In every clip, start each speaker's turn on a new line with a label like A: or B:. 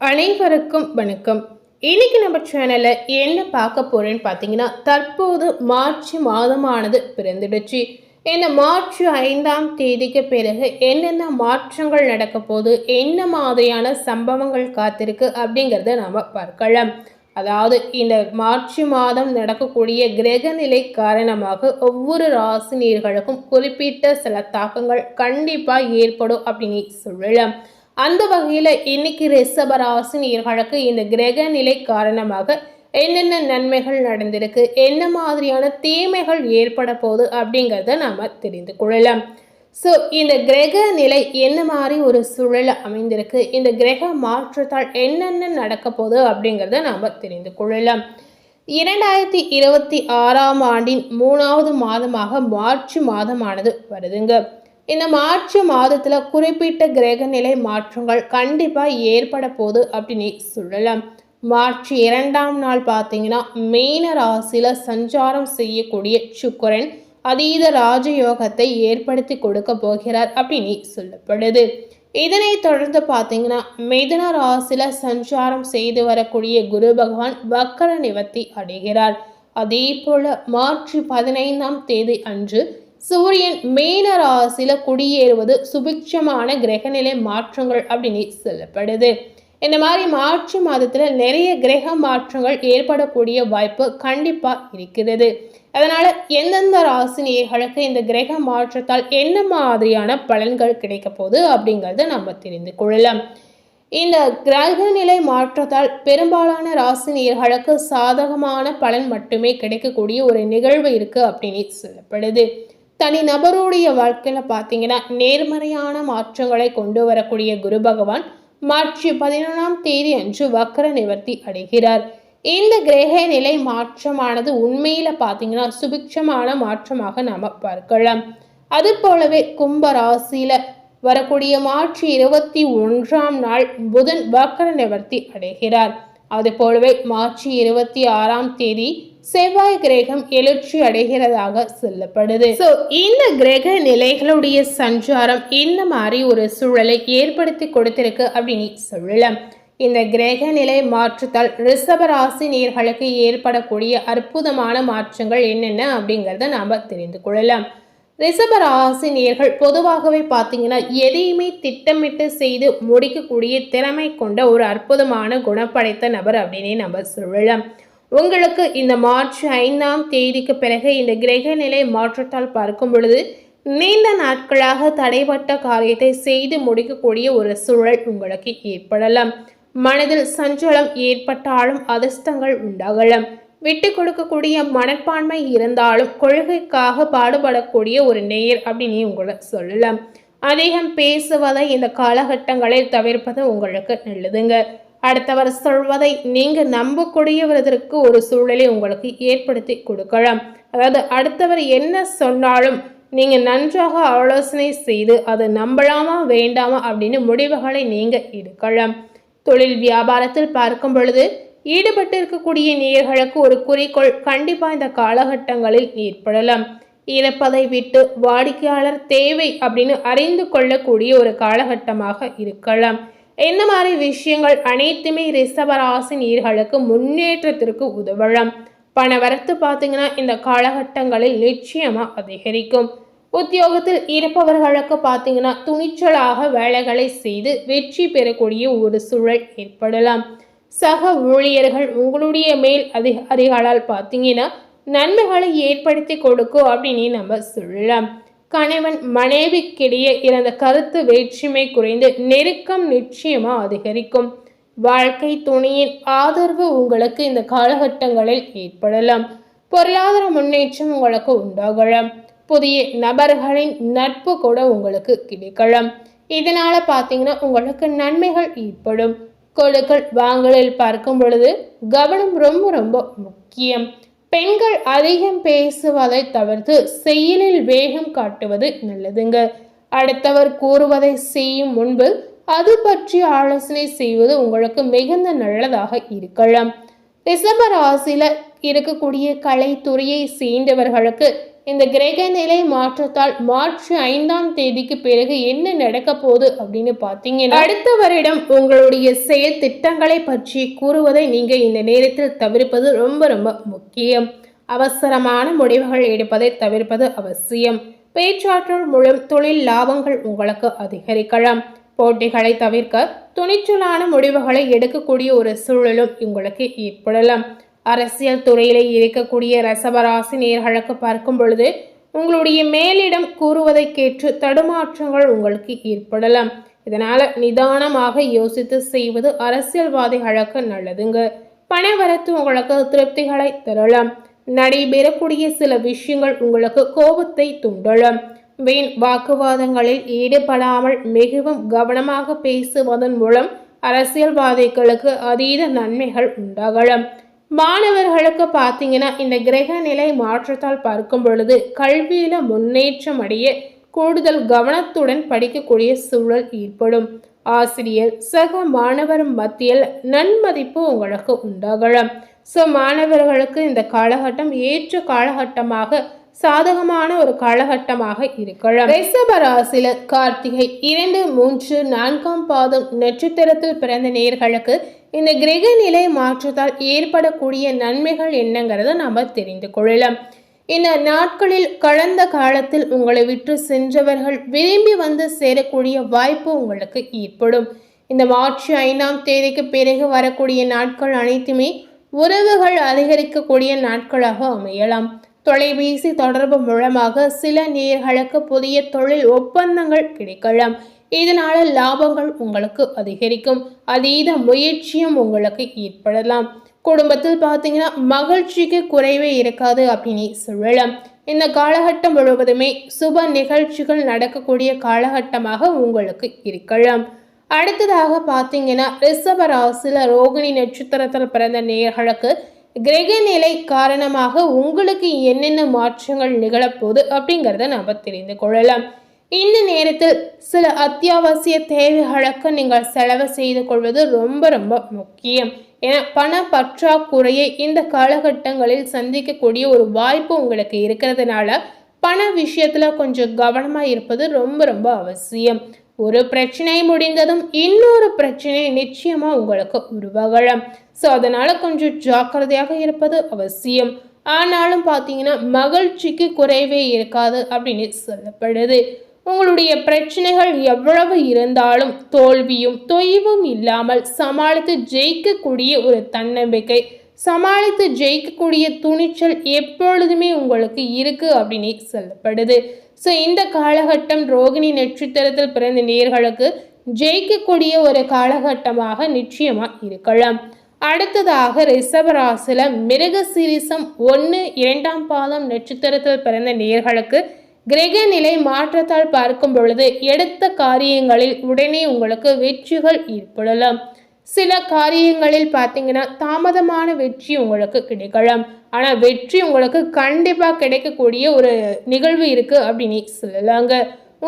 A: அனைவருக்கும் வணக்கம். இன்னைக்கு நம்ம சேனல்ல என்ன பார்க்க போறேன்னு பார்த்தீங்கன்னா, தற்போது மார்ச் மாதமானது பிறந்துடுச்சு. இந்த மார்ச் 5ஆம் தேதிக்கு பிறகு என்னென்ன மாற்றங்கள் நடக்க போகுது, என்ன மாதிரியான சம்பவங்கள் காத்திருக்கு அப்படிங்கிறத நாம பார்க்கலாம். அதாவது இந்த மார்ச் மாதம் நடக்கக்கூடிய கிரக நிலை காரணமாக ஒவ்வொரு ராசினியர்களுக்கும் குறிப்பிட்ட சில தாக்கங்கள் கண்டிப்பா ஏற்படும் அப்படின்னு சொல்லலாம். அந்த வகையில் இன்னைக்கு ரிஷப ராசினியர்களுக்கு இந்த கிரக நிலை காரணமாக என்னென்ன நன்மைகள் நடந்திருக்கு, என்ன மாதிரியான தீமைகள் ஏற்பட போகுது அப்படிங்கிறத நாம தெரிந்து கொள்ளலாம். ஸோ இந்த கிரக நிலை என்ன மாதிரி ஒரு சூழல் அமைந்திருக்கு, இந்த கிரக மாற்றத்தால் என்னென்ன நடக்க போகுது அப்படிங்கிறத நாம தெரிந்து கொள்ளலாம். 2026ஆம் ஆண்டின் 3வது மாதமாக மார்ச் மாதமானது வருதுங்க. இந்த மார்ச் மாதத்துல குறிப்பிட்ட கிரக நிலை மாற்றங்கள் கண்டிப்பா ஏற்பட போகுது அப்படின்னு சொல்லலாம். மார்ச் 2ஆம் நாள் பார்த்தீங்கன்னா மீன ராசியில சஞ்சாரம் செய்யக்கூடிய சுக்கிரன் அதீத ராஜயோகத்தை ஏற்படுத்தி கொடுக்க போகிறார் அப்படின்னு சொல்லப்படுது. இதனை தொடர்ந்து பார்த்தீங்கன்னா மிதுன ராசியில சஞ்சாரம் செய்து வரக்கூடிய குரு பகவான் வக்கர நிவர்த்தி அடைகிறார். அதே போல மார்ச் 15ஆம் தேதி அன்று சூரியன் மீன ராசியில குடியேறுவது சுபிட்சமான கிரகநிலை மாற்றங்கள் அப்படின்னு சொல்லப்படுது. இந்த மாதிரி மார்ச் மாதத்துல நிறைய கிரக மாற்றங்கள் ஏற்படக்கூடிய வாய்ப்பு கண்டிப்பா இருக்கிறது. அதனால எந்தெந்த ராசினியர்களுக்கு இந்த கிரக மாற்றத்தால் என்ன மாதிரியான பலன்கள் கிடைக்க போகுது அப்படிங்கறத நம்ம தெரிந்து கொள்ளலாம். இந்த கிரக நிலை மாற்றத்தால் பெரும்பாலான ராசினியர்களுக்கு சாதகமான பலன் மட்டுமே கிடைக்கக்கூடிய ஒரு நிகழ்வு இருக்கு அப்படின்னு சொல்லப்படுது. தனி நபருடைய வாழ்க்கையில பார்த்தீங்கன்னா நேர்மறையான மாற்றங்களை கொண்டு வரக்கூடிய குரு பகவான் மார்ச் 11ஆம் தேதி அன்று வக்கர நிவர்த்தி அடைகிறார். இந்த கிரக நிலை மாற்றமானது உண்மையில பார்த்தீங்கன்னா சுபிக்ஷமான மாற்றமாக நாம பார்க்கலாம். அது போலவே கும்ப ராசியில வரக்கூடிய மார்ச் 21ஆம் நாள் புதன் வக்கர நிவர்த்தி அடைகிறார். அது போலவே மார்ச் 26ஆம் தேதி செவ்வாய் கிரகம் எழுச்சி அடைகிறதாக சொல்லப்படுது. இந்த கிரக நிலைகளுடைய சஞ்சாரம் இந்த மாதிரி ஒரு சூழலை ஏற்படுத்தி கொடுத்திருக்கு அப்படின்னு சொல்லலாம். இந்த கிரக நிலை மாற்றத்தால் ரிஷப ராசி நேயர்களுக்கு ஏற்படக்கூடிய அற்புதமான மாற்றங்கள் என்னென்ன அப்படிங்கிறத நாம தெரிந்து கொள்ளலாம். ரிஷப ராசி நேயர்கள் பொதுவாகவே பார்த்தீங்கன்னா எதையுமே திட்டமிட்டு செய்து முடிக்கக்கூடிய திறமை கொண்ட ஒரு அற்புதமான குணப்படைத்த நபர் அப்படின்னே நம்ம சொல்லலாம். உங்களுக்கு இந்த மார்ச் 5ஆம் தேதிக்கு பிறகு இந்த கிரக நிலை மாற்றத்தால் பார்க்கும் பொழுது நீண்ட நாட்களாக தடைப்பட்ட காரியத்தை செய்து முடிக்கக்கூடிய ஒரு சூழல் உங்களுக்கு ஏற்படலாம். மனதில் சஞ்சலம் ஏற்பட்டாலும் அதிர்ஷ்டங்கள் உண்டாகலாம். விட்டு கொடுக்கக்கூடிய மனப்பான்மை இருந்தாலும் கொள்கைக்காக பாடுபடக்கூடிய ஒரு நேயர் அப்படின்னு உங்களை சொல்லலாம். அதிகம் பேசுவதை இந்த காலகட்டங்களில் தவிர்ப்பது உங்களுக்கு நல்லதுங்க. அடுத்தவர் சொல்வதை நீங்க நம்பக்கூடியவதற்கு ஒரு சூழலை உங்களுக்கு ஏற்படுத்தி கொடுக்கலாம். அதாவது அடுத்தவர் என்ன சொன்னாலும் நீங்க நன்றாக ஆலோசனை செய்து அது நம்பலாமா வேண்டாமா அப்படின்னு முடிவுகளை நீங்க எடுக்கலாம். தொழில் வியாபாரத்தில் பார்க்கும் பொழுது ஈடுபட்டு இருக்கக்கூடிய நேயர்களுக்கு ஒரு குறிக்கோள் கண்டிப்பா இந்த காலகட்டங்களில் ஏற்படலாம். இறப்பதை விட்டு வாடிக்கையாளர் தேவை அப்படின்னு அறிந்து கொள்ளக்கூடிய ஒரு காலகட்டமாக இருக்கலாம். இந்த மாதிரி விஷயங்கள் அனைத்துமே ரிஷபராசி நேயர்களுக்கு முன்னேற்றத்திற்கு உதவலாம். பண வரத்து பார்த்தீங்கன்னா இந்த காலகட்டங்களில் நிச்சயமா அதிகரிக்கும். உத்தியோகத்தில் இருப்பவர்களுக்கு பார்த்தீங்கன்னா துணிச்சலாக வேலைகளை செய்து வெற்றி பெறக்கூடிய ஒரு சூழல் ஏற்படலாம். சக ஊழியர்கள் உங்களுடைய மேல் அதிகாரிகளால் பார்த்தீங்கன்னா நன்மைகளை ஏற்படுத்தி கொடுக்கும் அப்படின்னு நம்ம சொல்லலாம். கணவன் மனைவிக்கிடையே இருந்த கருத்து வேற்றுமை குறைந்து நெருக்கம் நிச்சயமா அதிகரிக்கும். வாழ்க்கை துணையின் ஆதரவு உங்களுக்கு இந்த காலகட்டங்களில் ஏற்படலாம். பொருளாதார முன்னேற்றம் உங்களுக்கு உண்டாகலாம். புதிய நபர்களின் நட்பு கூட உங்களுக்கு கிடைக்கலாம். இதனால பார்த்தீங்கன்னா உங்களுக்கு நன்மைகள் ஏற்படும். கொடுக்கல் வாங்கலில் பார்க்கும் பொழுது கவனம் ரொம்ப ரொம்ப முக்கியம். பெண்கள் அதிகம் பேசுவதை தவிர்த்து செயலில் வேகம் காட்டுவது நல்லதுங்க. அடுத்தவர் கூறுவதை செய்யும் முன்பு அது பற்றி ஆலோசனை செய்வது உங்களுக்கு மிகுந்த நல்லதாக இருக்கலாம். ரிஷப ராசியில இருக்கக்கூடிய கலைத்துறையை சேர்ந்தவர்களுக்கு இந்த கிரக நிலை மாற்றத்தால் மார்ச் 5ஆம் தேதிக்கு பிறகு என்ன நடக்க போகுது அப்படின்னு பார்த்தீங்கன்னா, அடுத்த வருடம் உங்களுடைய செயல் திட்டங்களை பற்றி கூறுவதை நீங்க இந்த நேரத்தில் தவிர்ப்பது ரொம்ப ரொம்ப முக்கியம். அவசரமான முடிவுகள் எடுப்பதை தவிர்ப்பது அவசியம். பேச்சாற்றல் மூலம் தொழில் லாபங்கள் உங்களுக்கு அதிகரிக்கலாம். போட்டிகளை தவிர்க்க துணிச்சலான முடிவுகளை எடுக்கக்கூடிய ஒரு சூழலும் உங்களுக்கு ஏற்படலாம். அரசியல் துறையிலே இருக்கக்கூடிய ரிஷபராசி நேயர்களுக்கு பார்க்கும் பொழுது உங்களுடைய மேலிடம் கூறுவதை கேட்டு தடுமாற்றங்கள் உங்களுக்கு ஏற்படலாம். இதனால நிதானமாக யோசித்து செய்வது அரசியல்வாதிகளுக்கு நல்லதுங்க. பணவரத்து உங்களுக்கு திருப்திகளை தரலாம். நடைபெறக்கூடிய சில விஷயங்கள் உங்களுக்கு கோபத்தை தூண்டலாம். வீண் வாக்குவாதங்களில் ஈடுபடாமல் மிகவும் கவனமாக பேசுவதன் மூலம் அரசியல்வாதிகளுக்கு அதீத நன்மைகள் உண்டாகலாம். மாணவர்களுக்கு பார்த்தீங்கன்னா, இந்த கிரக நிலை மாற்றத்தால் பார்க்கும் பொழுது கல்வியில முன்னேற்றம் அடைய கூடுதல் கவனத்துடன் படிக்கக்கூடிய சூழல் ஏற்படும். ஆசிரியர் சக மாணவர் மத்தியில் நன்மதிப்பு உங்களுக்கு உண்டாகலாம். ஸோ மாணவர்களுக்கு இந்த காலகட்டம் ஏற்ற காலகட்டமாக, சாதகமான ஒரு காலகட்டமாக இருக்கலாம். ரிஷப ராசியில கார்த்திகை 2, 3, 4ஆம் பாதம் நட்சத்திரத்தில் பிறந்த நேயர்களுக்கு இந்த கிரக நிலை மாற்றத்தால் ஏற்படக்கூடிய நன்மைகள் என்னங்கிறத நாம தெரிந்து கொள்ளலாம். இந்த நாட்களில் கடந்த காலத்தில் உங்களை விட்டு சென்றவர்கள் விரும்பி வந்து சேரக்கூடிய வாய்ப்பு உங்களுக்கு ஏற்படும். இந்த மார்ச் 5ஆம் தேதிக்கு பிறகு வரக்கூடிய நாட்கள் அனைத்துமே உறவுகள் அதிகரிக்கக்கூடிய நாட்களாக அமையலாம். தொலைபேசி தொடர்பு மூலமாக சில நேயர்களுக்கு புதிய தொழில் ஒப்பந்தங்கள் கிடைக்கலாம். இதனால லாபங்கள் உங்களுக்கு அதிகரிக்கும். அதீத முயற்சியும் உங்களுக்கு ஏற்படலாம். குடும்பத்தில் பார்த்தீங்கன்னா மகிழ்ச்சிக்கு குறைவே இருக்காது அப்படின்னு சொல்லலாம். இந்த காலகட்டம் முழுவதுமே சுப நிகழ்ச்சிகள் நடக்கக்கூடிய காலகட்டமாக உங்களுக்கு இருக்கலாம். அடுத்ததாக பார்த்தீங்கன்னா, ரிஷப ராசியில ரோகிணி நட்சத்திரத்தில் பிறந்த நேயர்களுக்கு கிரக நிலை காரணமாக உங்களுக்கு என்னென்ன மாற்றங்கள் நிகழப்போகுது அப்படிங்கிறத நாம் தெரிந்து கொள்ளலாம். இந்த நேரத்தில் சில அத்தியாவசிய தேவைகளுக்கு நீங்கள் செலவு செய்து கொள்வது ரொம்ப ரொம்ப முக்கியம். ஏன்னா பண பற்றாக்குறையை இந்த காலகட்டங்களில் சந்திக்கக்கூடிய ஒரு வாய்ப்பு உங்களுக்கு இருக்கிறதுனால பண விஷயத்துல கொஞ்சம் கவனமா இருப்பது ரொம்ப ரொம்ப அவசியம். ஒரு பிரச்சனை முடிந்ததும் இன்னொரு பிரச்சனை நிச்சயமா உங்களுக்கு உருவாகலாம். ஸோ அதனால கொஞ்சம் ஜாக்கிரதையாக இருப்பது அவசியம். ஆனாலும் பார்த்தீங்கன்னா மகிழ்ச்சிக்கு குறைவே இருக்காது அப்படின்னு சொல்லப்படுது. உங்களுடைய பிரச்சனைகள் எவ்வளவு இருந்தாலும் தோல்வியும் தொய்வும் இல்லாமல் சமாளித்து ஜெயிக்கக்கூடிய ஒரு தன்னம்பிக்கை, சமாளித்து ஜெயிக்கக்கூடிய துணிச்சல் எப்பொழுதுமே உங்களுக்கு இருக்கு அப்படின்னு சொல்லப்படுது. ஸோ இந்த காலகட்டம் ரோகிணி நட்சத்திரத்தில் பிறந்த நேயர்களுக்கு ஜெயிக்கக்கூடிய ஒரு காலகட்டமாக நிச்சயமா இருக்கலாம். அடுத்ததாக ரிஷபராசில மிருகசீரிசம் 1, 2ஆம் பாதம் நட்சத்திரத்தில் பிறந்த நேயர்களுக்கு கிரக நிலை மாற்றத்தால் பார்க்கும் பொழுது எடுத்த காரியங்களில் உடனே உங்களுக்கு வெற்றிகள் ஏற்படலாம். சில காரியங்களில் பார்த்தீங்கன்னா தாமதமான வெற்றி உங்களுக்கு கிடைக்கலாம். ஆனால் வெற்றி உங்களுக்கு கண்டிப்பாக கிடைக்கக்கூடிய ஒரு நிகழ்வு இருக்கு அப்படின்னு சொல்லலாங்க.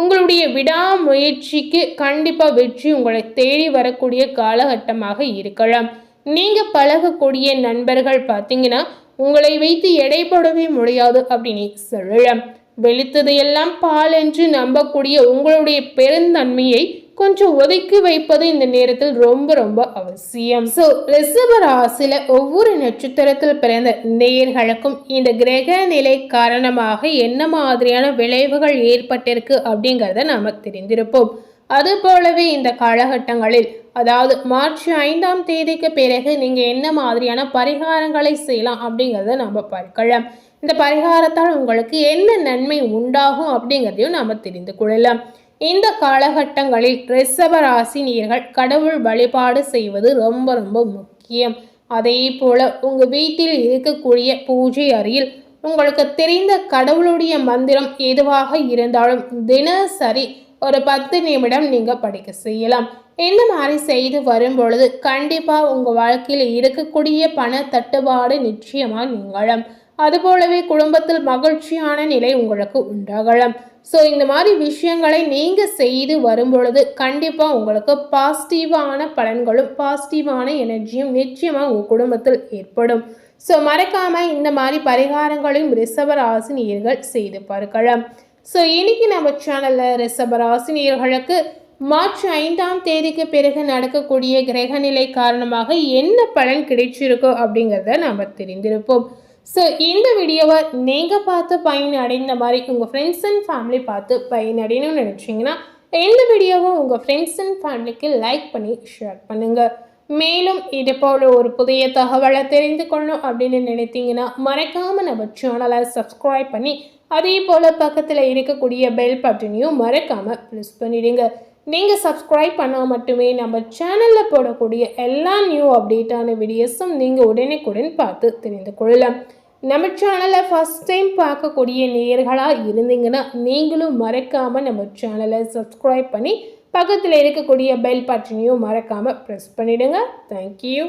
A: உங்களுடைய விடாமுயற்சிக்கு கண்டிப்பாக வெற்றி உங்களை தேடி வரக்கூடிய காலகட்டமாக இருக்கலாம். நீங்கள் பழகக்கூடிய நண்பர்கள் பார்த்தீங்கன்னா உங்களை வைத்து எடைபடவே முடியாது அப்படின்னு சொல்லலாம். வெளுத்தது எல்லாம் பால் என்று நம்பக்கூடிய உங்களுடைய பெருந்தன்மையை கொஞ்சம் ஒதுக்கி வைப்பது இந்த நேரத்தில் ரொம்ப ரொம்ப அவசியம். ஸோ ரிஷப ராசியில ஒவ்வொரு நட்சத்திரத்தில் பிறந்த நேயர்களுக்கும் இந்த கிரக நிலை காரணமாக என்ன மாதிரியான விளைவுகள் ஏற்பட்டிருக்கு அப்படிங்கிறத நாம தெரிந்திருப்போம். அது போலவே இந்த காலகட்டங்களில், அதாவது மார்ச் 5ஆம் தேதிக்கு பிறகு நீங்க என்ன மாதிரியான பரிகாரங்களை செய்யலாம் அப்படிங்கிறத நாம பார்க்கலாம். இந்த பரிகாரத்தால் உங்களுக்கு என்ன நன்மை உண்டாகும் அப்படிங்கிறதையும் நாம தெரிந்து கொள்ளலாம். இந்த காலகட்டங்களில் ரிஷப ராசினியர்கள் கடவுள் வழிபாடு செய்வது ரொம்ப ரொம்ப முக்கியம். அதே போல உங்க வீட்டில் இருக்கக்கூடிய பூஜை அறையில் உங்களுக்கு தெரிந்த கடவுளுடைய மந்திரம் எதுவாக இருந்தாலும் தினசரி ஒரு 10 நிமிடம் நீங்க படிக்க செய்யலாம். இந்த மாதிரி செய்து வரும் பொழுது கண்டிப்பா உங்க வாழ்க்கையில் இருக்கக்கூடிய பண தட்டுப்பாடு நிச்சயமா நீங்கலாம். அதுபோலவே குடும்பத்தில் மகிழ்ச்சியான நிலை உங்களுக்கு உண்டாகலாம். ஸோ இந்த மாதிரி விஷயங்களை நீங்கள் செய்து வரும் பொழுது கண்டிப்பாக உங்களுக்கு பாசிட்டிவான பலன்களும் பாசிட்டிவான எனர்ஜியும் நிச்சயமாக உங்கள் குடும்பத்தில் ஏற்படும். ஸோ மறக்காமல் இந்த மாதிரி பரிகாரங்களையும் ரிஷபராசினியர்கள் செய்து பார்க்கலாம். ஸோ இன்னைக்கு நம்ம சேனலில் ரிஷபராசினியர்களுக்கு மார்ச் 5ஆம் தேதிக்கு பிறகு நடக்கக்கூடிய கிரகநிலை காரணமாக என்ன பலன் கிடைச்சிருக்கோ அப்படிங்கிறத நாம் தெரிந்திருப்போம். ஸோ இந்த வீடியோவை நீங்கள் பார்த்து பயனடைந்த மாதிரி உங்கள் ஃப்ரெண்ட்ஸ் அண்ட் ஃபேமிலி பார்த்து பயனடையணும்னு நினச்சிங்கன்னா இந்த வீடியோவை உங்கள் ஃப்ரெண்ட்ஸ் அண்ட் ஃபேமிலிக்கு லைக் பண்ணி ஷேர் பண்ணுங்கள். மேலும் இது போல் ஒரு புதிய தகவலை தெரிந்து கொள்ளணும் அப்படின்னு நினைத்தீங்கன்னா மறக்காமல் நம்ம சேனலை சப்ஸ்கிரைப் பண்ணி அதே போல் பக்கத்தில் இருக்கக்கூடிய பெல் பட்டனையும் மறக்காமல் ப்ரெஸ் பண்ணிடுங்க. நீங்கள் சப்ஸ்கிரைப் பண்ணால் மட்டுமே நம்ம சேனலில் போடக்கூடிய எல்லா நியூ அப்டேட்டான வீடியோஸும் நீங்கள் உடனுக்குடன் பார்த்து தெரிந்து கொள்ளலாம். நம்ம சேனலை ஃபஸ்ட் டைம் பார்க்கக்கூடிய நேயர்களாக இருந்தீங்கன்னா நீங்களும் மறக்காமல் நம்ம சேனலை சப்ஸ்கிரைப் பண்ணி பக்கத்தில் இருக்கக்கூடிய பெல் பட்டனையும் மறக்காமல் ப்ரெஸ் பண்ணிவிடுங்க. தேங்க்யூ.